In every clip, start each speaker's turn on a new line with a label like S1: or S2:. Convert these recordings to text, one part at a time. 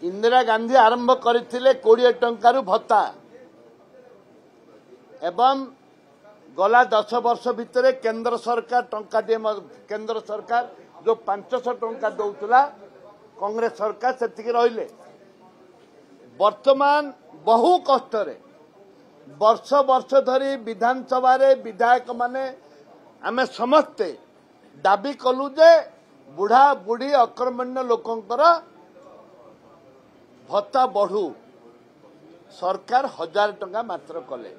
S1: इंदिरा गांधी आरंभ करथिले 20 टंकारु भत्ता एवं गला 10 वर्ष भितर केंद्र सरकार केंद्र सरकार जो 500 टंका दौला कांग्रेस सरकार से रहिले वर्तमान बहु कष्ट वर्ष वर्ष धरी विधानसभा विधायक माने आमे समस्ते दाबी कलु जे बुढ़ा बुढ़ी अकर्मण्य लोकंकर भत्ता बढ़ू सरकार 1000 टंका मात्र कले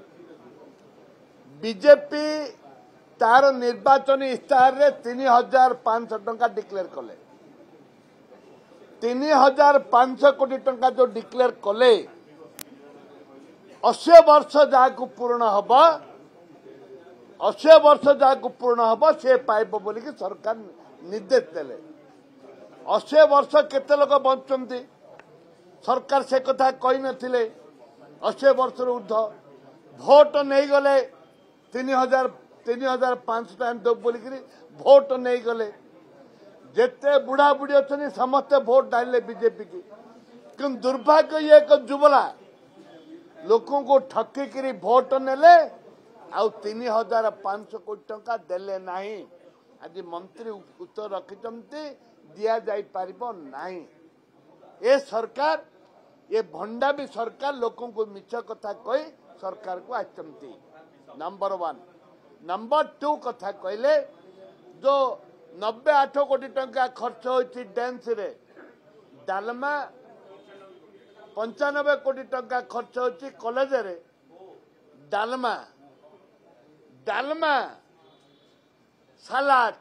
S1: बीजेपी तार निर्वाचन इस्ताहार रे 3500 टंका डिक्लेयर कले 3500 कोटी टंका जो डिक्लेयर कले 80 वर्ष जहाँ पूर्ण हम 80 वर्ष जहाँ पूर्ण हम से पाइब बोली सरकार निर्देश देले 80 वर्ष केते लोक बंचुंती सरकार से कथा कही नथिले 80 वर्ष ऊर्ध्व भोट नहीं गले 3500 टाइम दो बोलिकी भोट नहीं गले जिते बुढ़ा बुढ़ी अच्छे समस्ते भोट डाले बीजेपी की कि दुर्भाग्य ये एक जुबला लोकों को ठकिकी भोट नेले आउ 3500 कोटी टंका देले नहीं आज मंत्री उत्तर रखिंट दिया जाई पारिबो नहीं ये सरकार ये भंडा भी सरकार लोकों को मिछ कथा कही सरकार को आचंती नंबर 1 नंबर 2 कथा कहले जो 98 कोटी टंका खर्च होती डेंस रे डालमा 95 कोटी टंका खर्च होती कॉलेज रे डालमा डालमा सालाट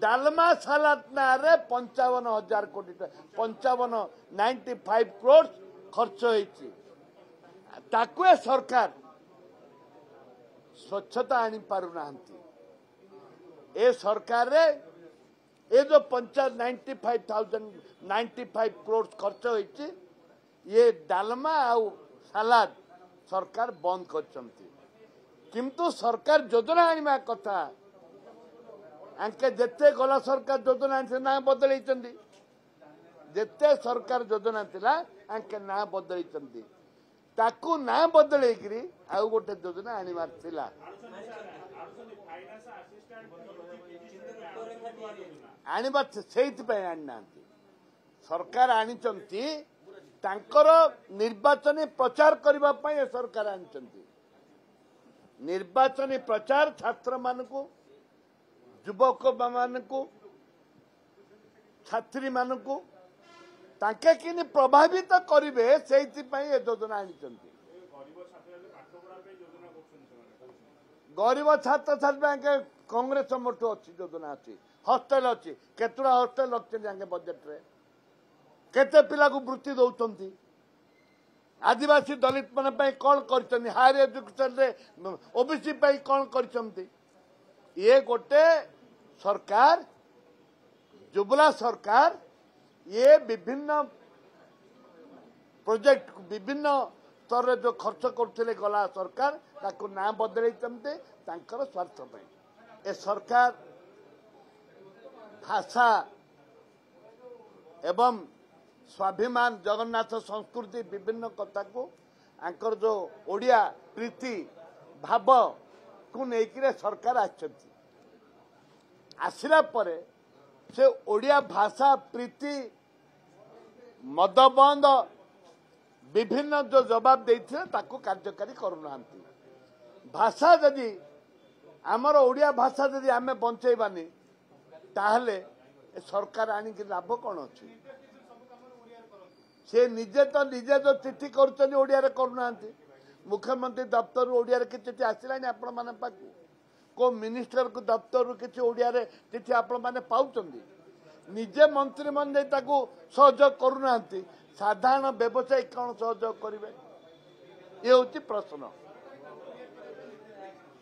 S1: डालमा सालाट ना रे 55,000 कोटी 95 करोड़ खर्च होती ताकुए सरकार स्वच्छता आनी पारु नांती ए सरकार रे ए जो 95 करोड़ खर्च होती ये डालमा आउ सालाद सरकार बंद करचंती किंतु सरकार योजना आनिमा कथा आंके जेते गला सरकार योजना से ना बदलई जेते सरकार योजना थिला आंके ना बदलई ताकू ना बदलैकरी आउ गोटे योजना आनिबार थिला आनिबार सेहित पे आनिना सरकार आनिचंती तांकर निर्वाचन प्रचार करबा पय सरकार आनिचंती निर्वाचन प्रचार छात्र मानकू युवक मानकू छात्री मानकू तांके किनि प्रभावित करिवे सेहित पय ए योजना आनिचंती गरीब छात्र छात्री कांग्रेस मोटो अच्छी योजना अच्छी हॉस्टल अच्छी केतुरा हॉस्टल रखते बजेट रे केते पिला को वृत्ति दौरान आदिवासी दलित मान कौन कर हायर एजुकेशन रे ओबीसी कौन कर ये गोटे सरकार जुबला सरकार ये विभिन्न प्रोजेक्ट विभिन्न स्तर जो खर्च करते गला सरकार ताको ना बदल स्वार्थ ए सरकार भाषा एवं स्वाभिमान जगन्नाथ संस्कृति विभिन्न कथा को आंकर जो ओडिया प्रीति भाव को लेकिन सरकार आसला परे से ओडिया भाषा प्रीति मद बंद विभिन्न जो जवाब देते ताको कार्यकारी करूना भाषा जदि आमर ओडिया भाषा जदि आमे बंचेबानी ताहले सरकार आनिक लाभ कौन अच्छी से निजे तो निजे जो चिठी करूना मुख्यमंत्री दफ्तर ओडिया कि चिठी आसला आपण मैंने पाकू को मिनिस्टर को दफ्तर किसी ओडिया चिठी आपण मैंने पाउछंदी निजे मंत्री मन सहयोग करूना साधारण व्यवसायी कौन सहयोग करेंगे ये हूँ प्रश्न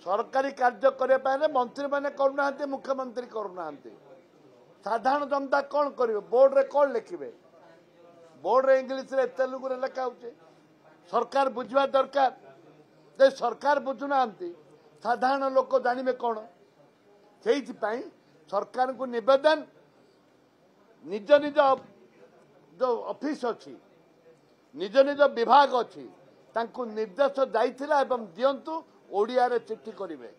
S1: सरकारी कार्य करने मंत्री मैंने करूना मुख्यमंत्री करूना साधारण जनता कौन करेंगे बोर्ड रे कौन लिखे बोर्ड रे इंग्लिश रे तेलुगु रे लिखा हो सरकार बुझवा दरकार जे सरकार बुझुना साधारण लोक जानवे कौन से सरकार को निवेदन निज निज जो ऑफिस अच्छी निज निज विभाग अच्छी तांको निर्देश जाइथिला एवं दियंतु ओडिया रे चिट्ठी करिवे।